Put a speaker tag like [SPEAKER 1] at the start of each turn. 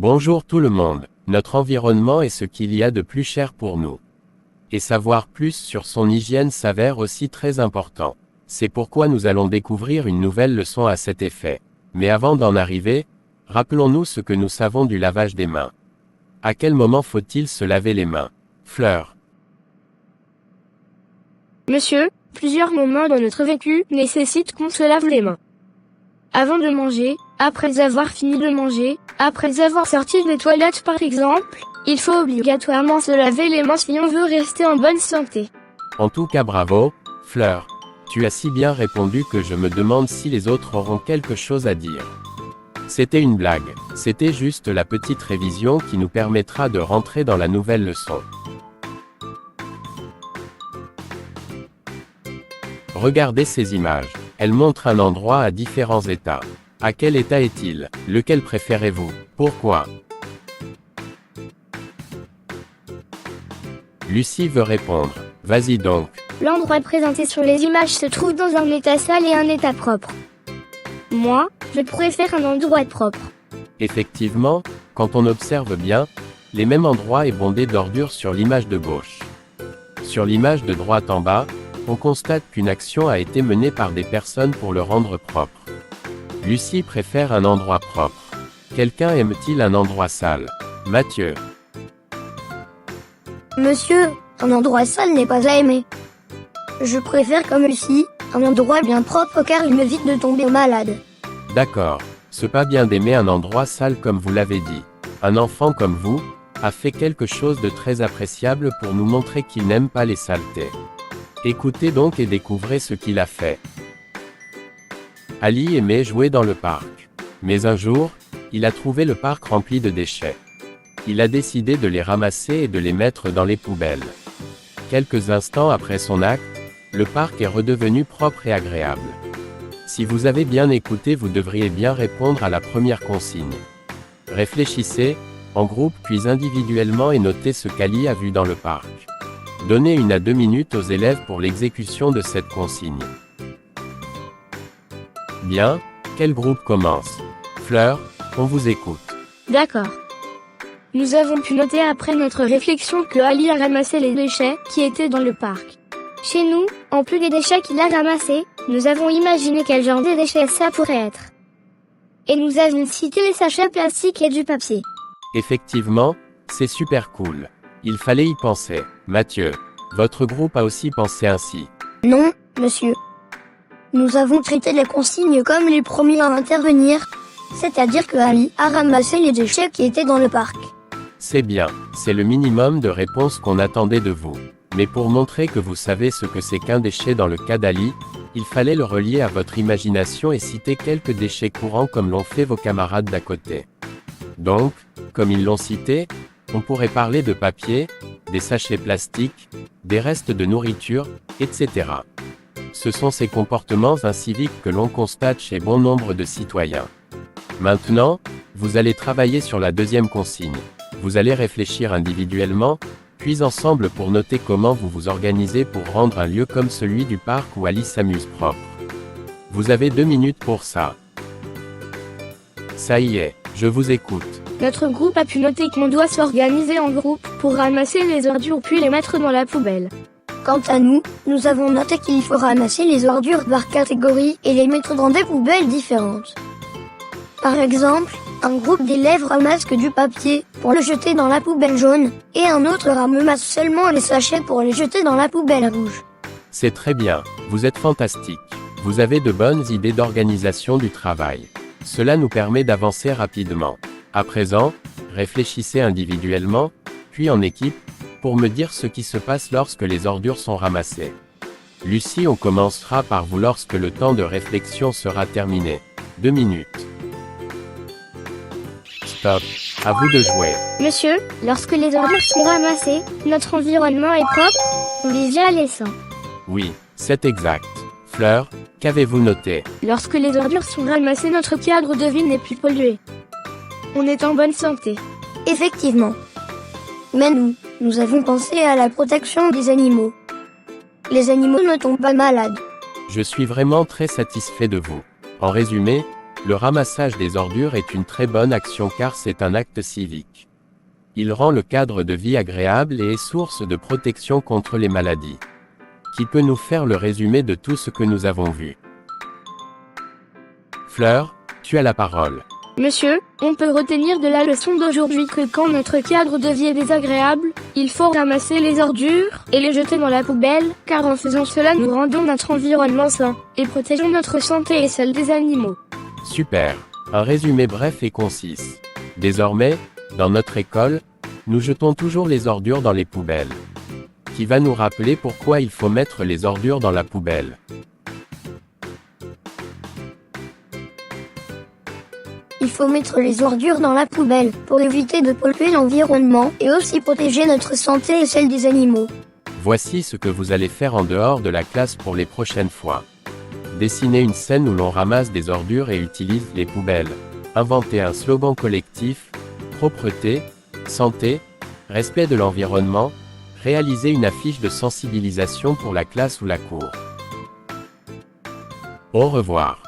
[SPEAKER 1] Bonjour tout le monde, notre environnement est ce qu'il y a de plus cher pour nous. Et savoir plus sur son hygiène s'avère aussi très important. C'est pourquoi nous allons découvrir une nouvelle leçon à cet effet. Mais avant d'en arriver, rappelons-nous ce que nous savons du lavage des mains. À quel moment faut-il se laver les mains? Fleur.
[SPEAKER 2] Monsieur, plusieurs moments dans notre vécu nécessitent qu'on se lave les mains. Avant de manger, après avoir fini de manger, après avoir sorti des toilettes par exemple, il faut obligatoirement se laver les mains si on veut rester en bonne santé.
[SPEAKER 1] En tout cas bravo, Fleur. Tu as si bien répondu que je me demande si les autres auront quelque chose à dire. C'était une blague, c'était juste la petite révision qui nous permettra de rentrer dans la nouvelle leçon. Regardez ces images. Elles montrent un endroit à différents états. À quel état est-il? Lequel préférez-vous? Pourquoi? Lucie veut répondre. Vas-y donc.
[SPEAKER 2] L'endroit présenté sur les images se trouve dans un état sale et un état propre. Moi, je préfère un endroit propre.
[SPEAKER 1] Effectivement, quand on observe bien, les mêmes endroits est bondé d'ordures sur l'image de gauche. Sur l'image de droite en bas, on constate qu'une action a été menée par des personnes pour le rendre propre. Lucie préfère un endroit propre. Quelqu'un aime-t-il un endroit sale? Mathieu.
[SPEAKER 3] Monsieur, un endroit sale n'est pas à aimer. Je préfère comme Lucie, un endroit bien propre car il m'évite de tomber malade.
[SPEAKER 1] D'accord. C'est pas bien d'aimer un endroit sale comme vous l'avez dit. Un enfant comme vous, a fait quelque chose de très appréciable pour nous montrer qu'il n'aime pas les saletés. Écoutez donc et découvrez ce qu'il a fait. Ali aimait jouer dans le parc. Mais un jour, il a trouvé le parc rempli de déchets. Il a décidé de les ramasser et de les mettre dans les poubelles. Quelques instants après son acte, le parc est redevenu propre et agréable. Si vous avez bien écouté, vous devriez bien répondre à la première consigne. Réfléchissez, en groupe puis individuellement et notez ce qu'Ali a vu dans le parc. Donnez 1 à 2 minutes aux élèves pour l'exécution de cette consigne. Bien, quel groupe commence? Fleur, on vous écoute.
[SPEAKER 2] D'accord. Nous avons pu noter après notre réflexion que Ali a ramassé les déchets qui étaient dans le parc. Chez nous, en plus des déchets qu'il a ramassés, nous avons imaginé quel genre de déchets ça pourrait être. Et nous avons cité les sachets plastiques et du papier.
[SPEAKER 1] Effectivement, c'est super cool. Il fallait y penser. Mathieu, votre groupe a aussi pensé ainsi.
[SPEAKER 3] Non, monsieur. Nous avons traité les consignes comme les premiers à intervenir, c'est-à-dire que Ali a ramassé les déchets qui étaient dans le parc.
[SPEAKER 1] C'est bien, c'est le minimum de réponse qu'on attendait de vous. Mais pour montrer que vous savez ce que c'est qu'un déchet dans le cas d'Ali, il fallait le relier à votre imagination et citer quelques déchets courants comme l'ont fait vos camarades d'à côté. Donc, comme ils l'ont cité, on pourrait parler de papier, des sachets plastiques, des restes de nourriture, etc. Ce sont ces comportements inciviques que l'on constate chez bon nombre de citoyens. Maintenant, vous allez travailler sur la deuxième consigne. Vous allez réfléchir individuellement, puis ensemble pour noter comment vous vous organisez pour rendre un lieu comme celui du parc où Ali s'amuse propre. Vous avez 2 minutes pour ça. Ça y est, je vous écoute.
[SPEAKER 2] Notre groupe a pu noter qu'on doit s'organiser en groupe pour ramasser les ordures puis les mettre dans la poubelle.
[SPEAKER 3] Quant à nous, nous avons noté qu'il faut ramasser les ordures par catégorie et les mettre dans des poubelles différentes. Par exemple, un groupe d'élèves ramasse que du papier pour le jeter dans la poubelle jaune, et un autre ramasse seulement les sachets pour les jeter dans la poubelle rouge.
[SPEAKER 1] C'est très bien, vous êtes fantastique. Vous avez de bonnes idées d'organisation du travail. Cela nous permet d'avancer rapidement. À présent, réfléchissez individuellement, puis en équipe, pour me dire ce qui se passe lorsque les ordures sont ramassées. Lucie, on commencera par vous lorsque le temps de réflexion sera terminé. 2 minutes. Stop. À vous de jouer.
[SPEAKER 2] Monsieur, lorsque les ordures sont ramassées, notre environnement est propre, on vit bien les sangs.
[SPEAKER 1] Oui, c'est exact. Fleur, qu'avez-vous noté?
[SPEAKER 2] Lorsque les ordures sont ramassées, notre cadre de vie n'est plus pollué. On est en bonne santé.
[SPEAKER 3] Effectivement. Mais nous avons pensé à la protection des animaux. Les animaux ne tombent pas malades.
[SPEAKER 1] Je suis vraiment très satisfait de vous. En résumé, Le ramassage des ordures est une très bonne action car c'est un acte civique. Il rend le cadre de vie agréable et est source de protection contre les maladies. Qui peut nous faire le résumé de tout ce que nous avons vu? Fleur, tu as la parole.
[SPEAKER 2] Monsieur, on peut retenir de la leçon d'aujourd'hui que quand notre cadre de vie est désagréable, il faut ramasser les ordures et les jeter dans la poubelle, car en faisant cela nous rendons notre environnement sain, et protégeons notre santé et celle des animaux.
[SPEAKER 1] Super. Un résumé bref et concis. Désormais, dans notre école, nous jetons toujours les ordures dans les poubelles. Qui va nous rappeler pourquoi il faut mettre les ordures dans la poubelle.
[SPEAKER 3] Il faut mettre les ordures dans la poubelle pour éviter de polluer l'environnement et aussi protéger notre santé et celle des animaux.
[SPEAKER 1] Voici ce que vous allez faire en dehors de la classe pour les prochaines fois. Dessinez une scène où l'on ramasse des ordures et utilise les poubelles. Inventez un slogan collectif, propreté, santé, respect de l'environnement. Réalisez une affiche de sensibilisation pour la classe ou la cour. Au revoir.